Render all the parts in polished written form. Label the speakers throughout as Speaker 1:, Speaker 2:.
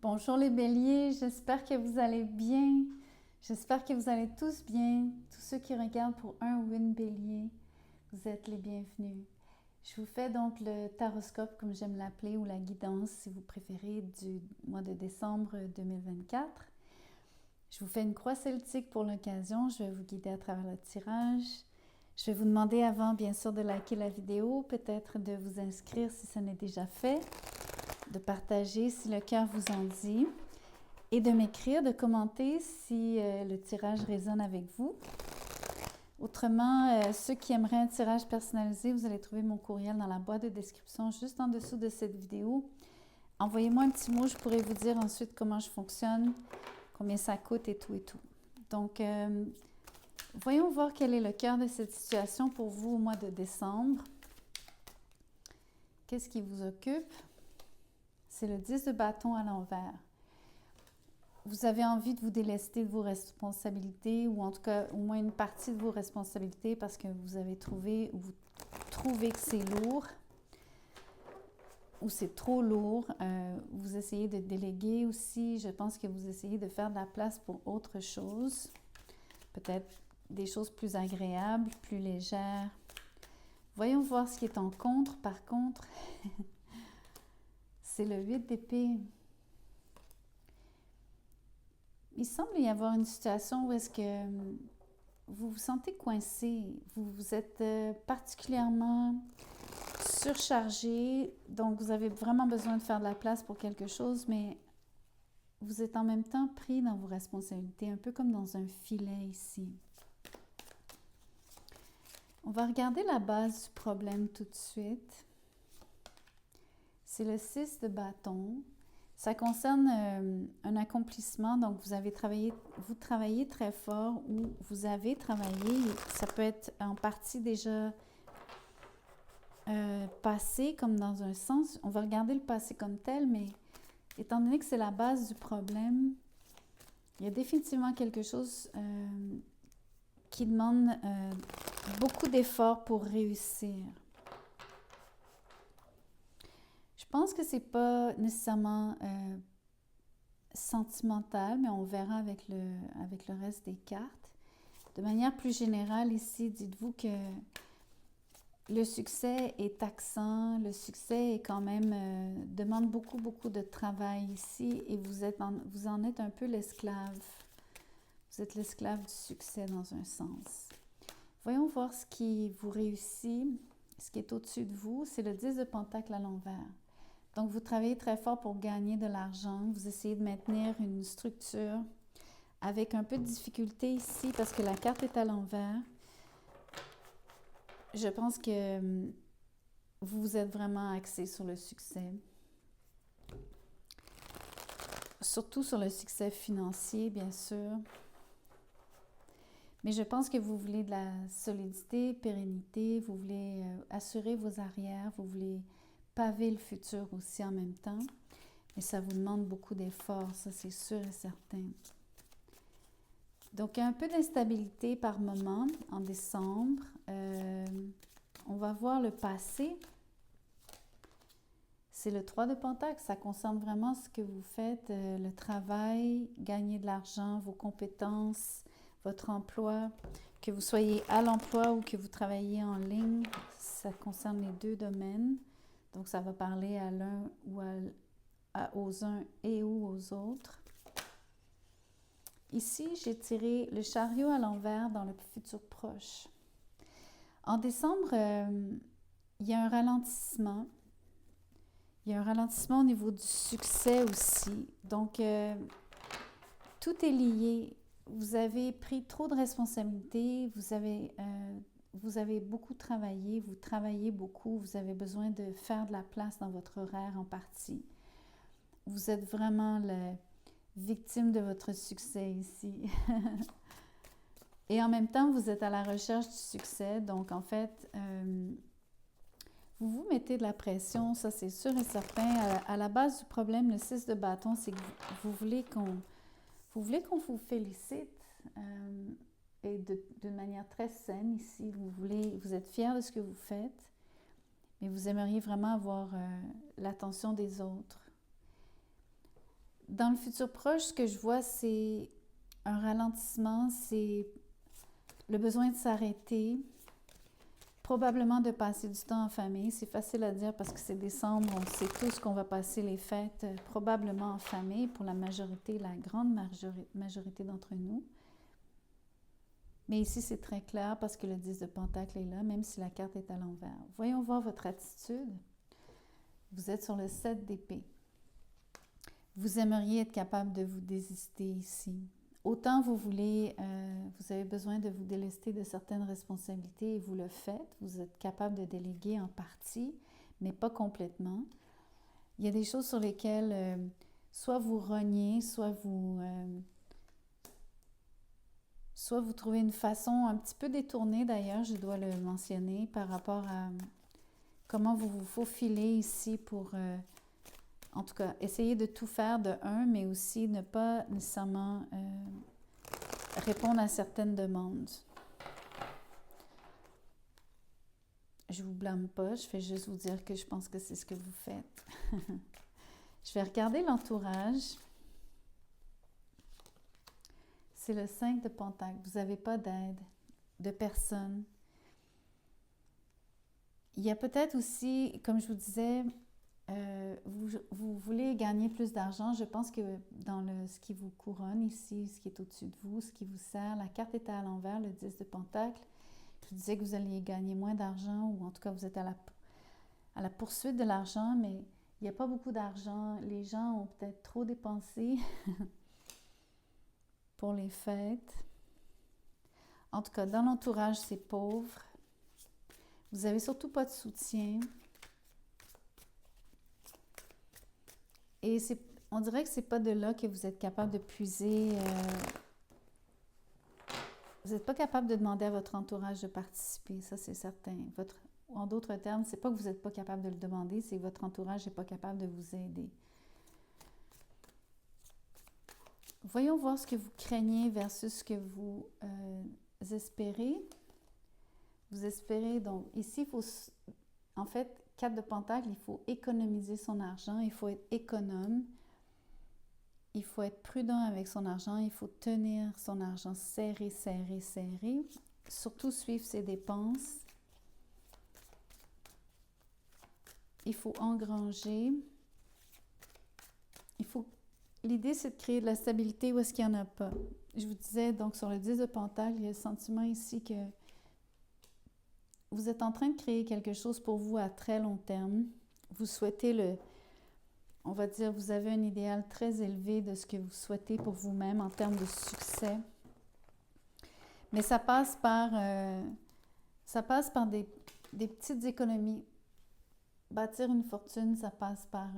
Speaker 1: Bonjour les béliers, j'espère que vous allez bien. J'espère que vous allez tous bien. Tous ceux qui regardent pour un ou une bélier, vous êtes les bienvenus. Je vous fais donc le taroscope, comme j'aime l'appeler, ou la guidance, si vous préférez, du mois de décembre 2024. Je vous fais une croix celtique pour l'occasion. Je vais vous guider à travers le tirage. Je vais vous demander avant, bien sûr, de liker la vidéo, peut-être de vous inscrire si ce n'est déjà fait, de partager si le cœur vous en dit et de m'écrire, de commenter si le tirage résonne avec vous. Autrement, ceux qui aimeraient un tirage personnalisé, vous allez trouver mon courriel dans la boîte de description juste en dessous de cette vidéo. Envoyez-moi un petit mot, je pourrai vous dire ensuite comment je fonctionne, combien ça coûte et tout et tout. Donc, voyons voir quel est le cœur de cette situation pour vous au mois de décembre. Qu'est-ce qui vous occupe? C'est le 10 de bâton à l'envers. Vous avez envie de vous délester de vos responsabilités, ou en tout cas au moins une partie de vos responsabilités parce que vous avez trouvé ou vous trouvez que c'est lourd ou c'est trop lourd. Vous essayez de déléguer aussi. Je pense que vous essayez de faire de la place pour autre chose. Peut-être des choses plus agréables, plus légères. Voyons voir ce qui est en contre. Par contre, c'est le 8 d'épée. Il semble y avoir une situation où est-ce que vous vous sentez coincé, vous êtes particulièrement surchargé, donc vous avez vraiment besoin de faire de la place pour quelque chose, mais vous êtes en même temps pris dans vos responsabilités, un peu comme dans un filet ici. On va regarder la base du problème tout de suite. C'est le 6 de bâton. Ça concerne un accomplissement, donc vous travaillez très fort ou vous avez travaillé. Ça peut être en partie déjà passé, comme dans un sens. On va regarder le passé comme tel, mais étant donné que c'est la base du problème, il y a définitivement quelque chose qui demande beaucoup d'efforts pour réussir. Je pense que c'est pas nécessairement sentimental, mais on verra avec le reste des cartes. De manière plus générale ici, dites-vous que le succès est taxant, le succès est quand même demande beaucoup de travail ici et vous en êtes un peu l'esclave. Vous êtes l'esclave du succès dans un sens. Voyons voir ce qui vous réussit, ce qui est au-dessus de vous. C'est le 10 de pentacle à l'envers. Donc, vous travaillez très fort pour gagner de l'argent. Vous essayez de maintenir une structure avec un peu de difficulté ici parce que la carte est à l'envers. Je pense que vous êtes vraiment axé sur le succès. Surtout sur le succès financier, bien sûr. Mais je pense que vous voulez de la solidité, pérennité, vous voulez assurer vos arrières, vous voulez paver le futur aussi en même temps. Mais ça vous demande beaucoup d'efforts, ça c'est sûr et certain. Donc, un peu d'instabilité par moment en décembre. On va voir le passé. C'est le 3 de pentacle. Ça concerne vraiment ce que vous faites, le travail, gagner de l'argent, vos compétences, votre emploi. Que vous soyez à l'emploi ou que vous travaillez en ligne, ça concerne les deux domaines. Donc, ça va parler à l'un ou aux uns et ou aux autres. Ici, j'ai tiré le chariot à l'envers dans le futur proche. En décembre, il y a un ralentissement. Il y a un ralentissement au niveau du succès aussi. Donc, tout est lié. Vous avez pris trop de responsabilités, vous avez beaucoup travaillé, vous travaillez beaucoup, vous avez besoin de faire de la place dans votre horaire en partie. Vous êtes vraiment la victime de votre succès ici. Et en même temps, vous êtes à la recherche du succès. Donc, en fait, vous vous mettez de la pression, ça c'est sûr et certain. À la base du problème, le 6 de bâton, c'est que vous voulez qu'on vous félicite et d'une manière très saine ici. Vous êtes fier de ce que vous faites, mais vous aimeriez vraiment avoir l'attention des autres. Dans le futur proche, ce que je vois, c'est un ralentissement, c'est le besoin de s'arrêter, probablement de passer du temps en famille. C'est facile à dire parce que c'est décembre, on sait tous qu'on va passer les fêtes probablement en famille pour la majorité, la grande majorité d'entre nous. Mais ici, c'est très clair parce que le 10 de Pentacle est là, même si la carte est à l'envers. Voyons voir votre attitude. Vous êtes sur le 7 d'épée. Vous aimeriez être capable de vous désister ici. Autant vous voulez, vous avez besoin de vous délester de certaines responsabilités et vous le faites. Vous êtes capable de déléguer en partie, mais pas complètement. Il y a des choses sur lesquelles soit vous rognez, soit vous trouvez une façon un petit peu détournée d'ailleurs, je dois le mentionner, par rapport à comment vous vous faufilez ici pour, en tout cas, essayer de tout faire de un, mais aussi ne pas nécessairement répondre à certaines demandes. Je vous blâme pas, je fais juste vous dire que je pense que c'est ce que vous faites. Je vais regarder l'entourage. C'est le 5 de Pentacle. Vous n'avez pas d'aide, de personne. Il y a peut-être aussi, comme je vous disais, vous voulez gagner plus d'argent. Je pense que dans ce qui vous couronne ici, ce qui est au-dessus de vous, ce qui vous sert, la carte était à l'envers, le 10 de Pentacle. Je vous disais que vous alliez gagner moins d'argent, ou en tout cas vous êtes à la poursuite de l'argent, mais il n'y a pas beaucoup d'argent. Les gens ont peut-être trop dépensé pour les fêtes. En tout cas, dans l'entourage, c'est pauvre. Vous n'avez surtout pas de soutien. Et on dirait que ce n'est pas de là que vous êtes capable de puiser. Vous n'êtes pas capable de demander à votre entourage de participer, ça c'est certain. En d'autres termes, ce n'est pas que vous n'êtes pas capable de le demander, c'est que votre entourage n'est pas capable de vous aider. Voyons voir ce que vous craignez versus ce que vous espérez. Vous espérez, donc ici, il faut, en fait, 4 de Pentacle, il faut économiser son argent, il faut être économe, il faut être prudent avec son argent, il faut tenir son argent serré, serré, serré, surtout suivre ses dépenses. Il faut engranger. L'idée, c'est de créer de la stabilité où est-ce qu'il n'y en a pas. Je vous disais, donc, sur le 10 de Pentacle, il y a le sentiment ici que vous êtes en train de créer quelque chose pour vous à très long terme. Vous souhaitez on va dire, vous avez un idéal très élevé de ce que vous souhaitez pour vous-même en termes de succès. Mais ça passe par des petites économies. Bâtir une fortune, ça passe par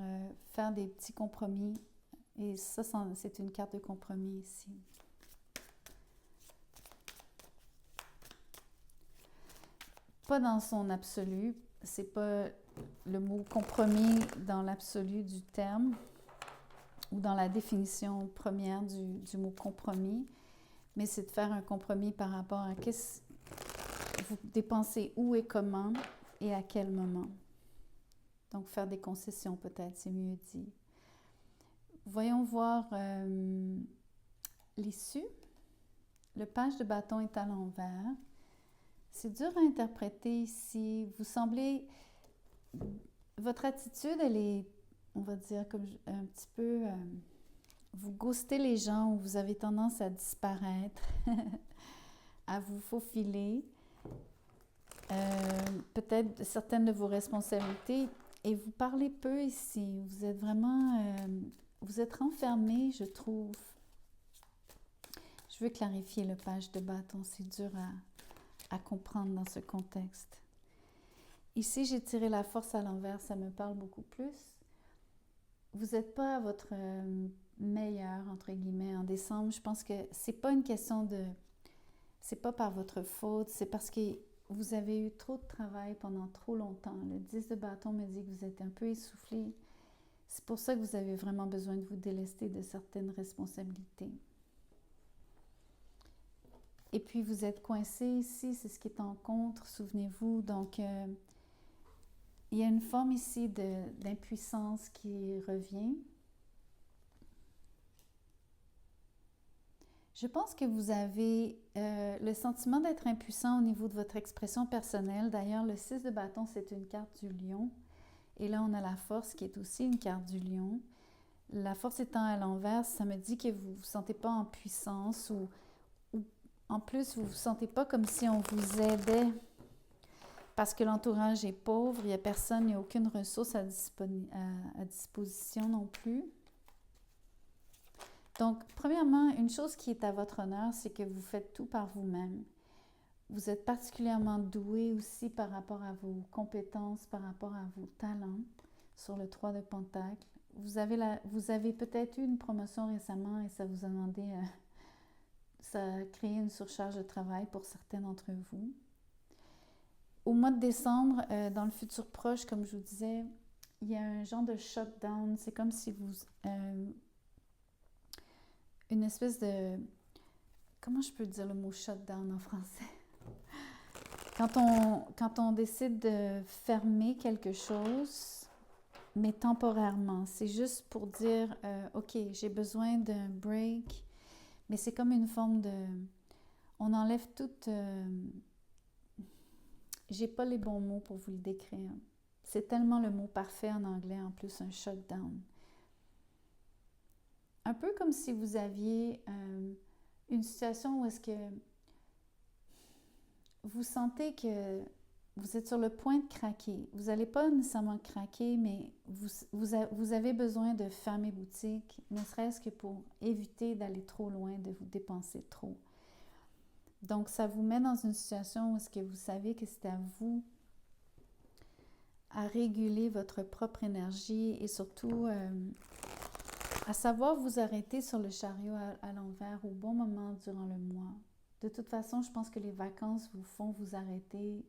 Speaker 1: faire des petits compromis. Et ça, c'est une carte de compromis ici. Pas dans son absolu. C'est pas le mot compromis dans l'absolu du terme ou dans la définition première du mot compromis, mais c'est de faire un compromis par rapport à vous dépensez où et comment et à quel moment. Donc, faire des concessions peut-être, c'est mieux dit. Voyons voir l'issue. Le page de bâton est à l'envers. C'est dur à interpréter ici. Vous semblez... Votre attitude, elle est, on va dire, comme un petit peu... vous ghostez les gens ou vous avez tendance à disparaître, à vous faufiler. Peut-être certaines de vos responsabilités. Et vous parlez peu ici. Vous êtes vraiment... vous êtes renfermé, je trouve. Je veux clarifier le page de bâton. C'est dur à comprendre dans ce contexte. Ici, j'ai tiré la force à l'envers. Ça me parle beaucoup plus. Vous n'êtes pas à votre meilleur, entre guillemets, en décembre. Je pense que c'est pas une question de... C'est pas par votre faute. C'est parce que vous avez eu trop de travail pendant trop longtemps. Le 10 de bâton me dit que vous êtes un peu essoufflé. C'est pour ça que vous avez vraiment besoin de vous délester de certaines responsabilités. Et puis, vous êtes coincé ici, c'est ce qui est en contre, souvenez-vous. Donc, il y a une forme ici d'impuissance qui revient. Je pense que vous avez le sentiment d'être impuissant au niveau de votre expression personnelle. D'ailleurs, le 6 de bâton, c'est une carte du lion. Et là, on a la force qui est aussi une carte du lion. La force étant à l'envers, ça me dit que vous ne vous sentez pas en puissance ou en plus, vous ne vous sentez pas comme si on vous aidait parce que l'entourage est pauvre, il n'y a personne, il n'y a aucune ressource à disposition non plus. Donc, premièrement, une chose qui est à votre honneur, c'est que vous faites tout par vous-même. Vous êtes particulièrement doué aussi par rapport à vos compétences, par rapport à vos talents sur le 3 de Pentacle. Vous avez peut-être eu une promotion récemment et ça vous a demandé, ça a créé une surcharge de travail pour certains d'entre vous. Au mois de décembre, dans le futur proche, comme je vous disais, il y a un genre de shutdown. C'est comme si vous... une espèce de... Comment je peux dire le mot shutdown en français? Quand on décide de fermer quelque chose, mais temporairement, c'est juste pour dire, OK, j'ai besoin d'un break, mais c'est comme une forme de... On enlève toute... j'ai pas les bons mots pour vous le décrire. C'est tellement le mot parfait en anglais, en plus, un shutdown. Un peu comme si vous aviez une situation où est-ce que vous sentez que vous êtes sur le point de craquer. Vous n'allez pas nécessairement craquer, mais vous avez besoin de fermer boutique, ne serait-ce que pour éviter d'aller trop loin, de vous dépenser trop. Donc, ça vous met dans une situation où est-ce que vous savez que c'est à vous à réguler votre propre énergie et surtout à savoir vous arrêter sur le chariot à l'envers au bon moment durant le mois. De toute façon, je pense que les vacances vous font vous arrêter.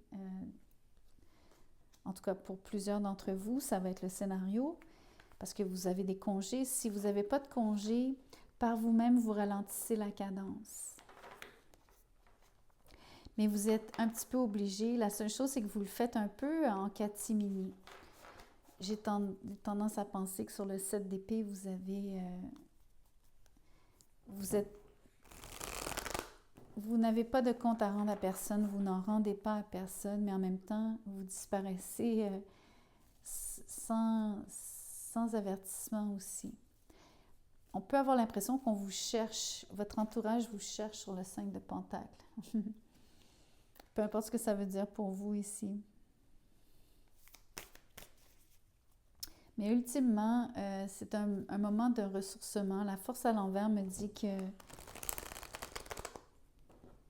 Speaker 1: En tout cas, pour plusieurs d'entre vous, ça va être le scénario parce que vous avez des congés. Si vous n'avez pas de congés, par vous-même, vous ralentissez la cadence. Mais vous êtes un petit peu obligé. La seule chose, c'est que vous le faites un peu en catimini. J'ai tendance à penser que sur le 7 d'épée, vous n'avez pas de compte à rendre à personne, vous n'en rendez pas à personne, mais en même temps, vous disparaissez sans avertissement aussi. On peut avoir l'impression qu'on vous cherche, votre entourage vous cherche sur le 5 de Pentacle. Peu importe ce que ça veut dire pour vous ici. Mais ultimement, c'est un moment de ressourcement. La force à l'envers me dit que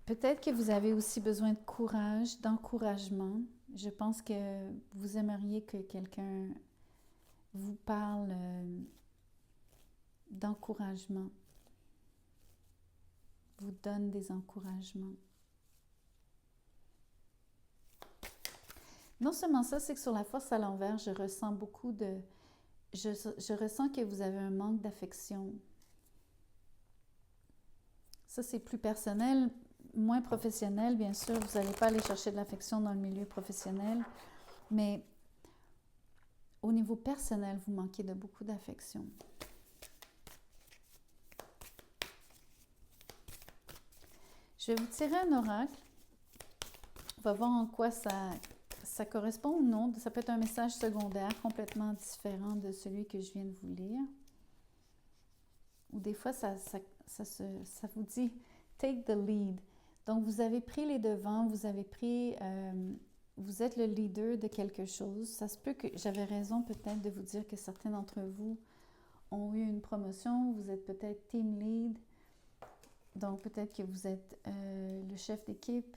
Speaker 1: peut-être que vous avez aussi besoin de courage, d'encouragement. Je pense que vous aimeriez que quelqu'un vous parle d'encouragement, vous donne des encouragements. Non seulement ça, c'est que sur la force à l'envers, je ressens beaucoup de... Je ressens que vous avez un manque d'affection. Ça, c'est plus personnel, moins professionnel, bien sûr. Vous n'allez pas aller chercher de l'affection dans le milieu professionnel, mais au niveau personnel, vous manquez de beaucoup d'affection. Je vais vous tirer un oracle. On va voir en quoi ça correspond ou non. Ça peut être un message secondaire complètement différent de celui que je viens de vous lire. Ou des fois, ça vous dit « take the lead ». Donc, vous avez pris les devants, vous êtes le leader de quelque chose. Ça se peut que j'avais raison peut-être de vous dire que certains d'entre vous ont eu une promotion, vous êtes peut-être team lead. Donc, peut-être que vous êtes le chef d'équipe,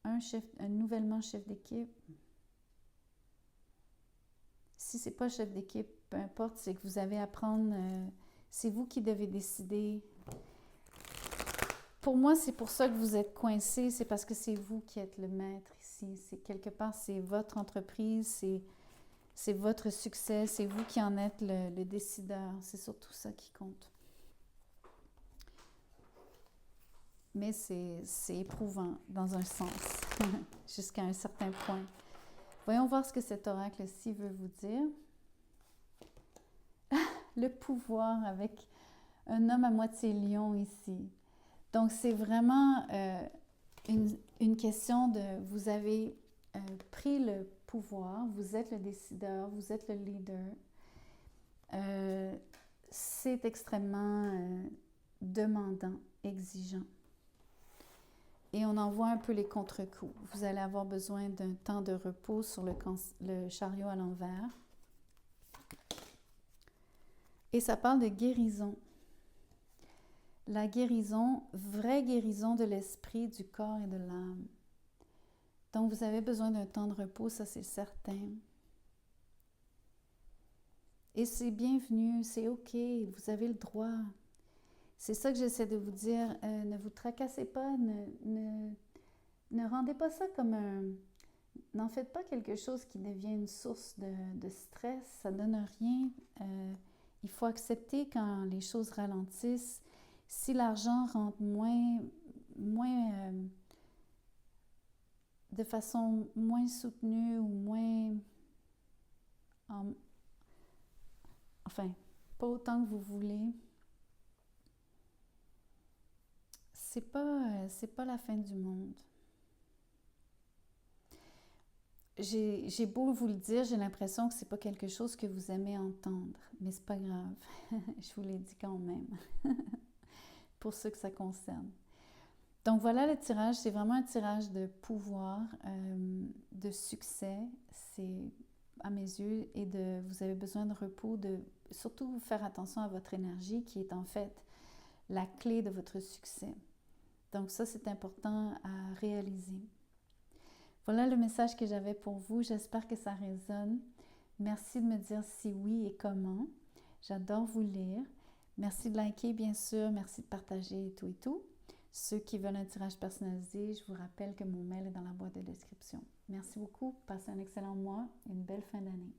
Speaker 1: un nouvellement chef d'équipe. Si ce n'est pas chef d'équipe, peu importe, c'est que vous avez à prendre, c'est vous qui devez décider. Pour moi, c'est pour ça que vous êtes coincé, c'est parce que c'est vous qui êtes le maître ici. C'est quelque part, c'est votre entreprise, c'est votre succès, c'est vous qui en êtes le décideur. C'est surtout ça qui compte. Mais c'est éprouvant dans un sens, jusqu'à un certain point. Voyons voir ce que cet oracle-ci veut vous dire. Le pouvoir avec un homme à moitié lion ici. Donc, c'est vraiment une question de, vous avez pris le pouvoir, vous êtes le décideur, vous êtes le leader. C'est extrêmement demandant, exigeant. Et on en voit un peu les contre-coups. Vous allez avoir besoin d'un temps de repos sur le chariot à l'envers. Et ça parle de guérison. La guérison, vraie guérison de l'esprit, du corps et de l'âme. Donc, vous avez besoin d'un temps de repos, ça c'est certain. Et c'est bienvenu, c'est OK, vous avez le droit. C'est ça que j'essaie de vous dire. Ne vous tracassez pas, ne rendez pas ça comme un... N'en faites pas quelque chose qui devient une source de stress, ça ne donne rien. Il faut accepter quand les choses ralentissent. Si l'argent rentre de façon moins soutenue ou moins... enfin, pas autant que vous voulez, c'est pas la fin du monde. J'ai beau vous le dire, j'ai l'impression que c'est pas quelque chose que vous aimez entendre, mais c'est pas grave. Je vous l'ai dit quand même, pour ceux que ça concerne. Donc voilà le tirage, c'est vraiment un tirage de pouvoir, de succès, c'est à mes yeux, et vous avez besoin de repos, de surtout faire attention à votre énergie qui est en fait la clé de votre succès. Donc ça, c'est important à réaliser. Voilà le message que j'avais pour vous. J'espère que ça résonne. Merci de me dire si oui et comment. J'adore vous lire. Merci de liker, bien sûr. Merci de partager et tout et tout. Ceux qui veulent un tirage personnalisé, je vous rappelle que mon mail est dans la boîte de description. Merci beaucoup. Passez un excellent mois et une belle fin d'année.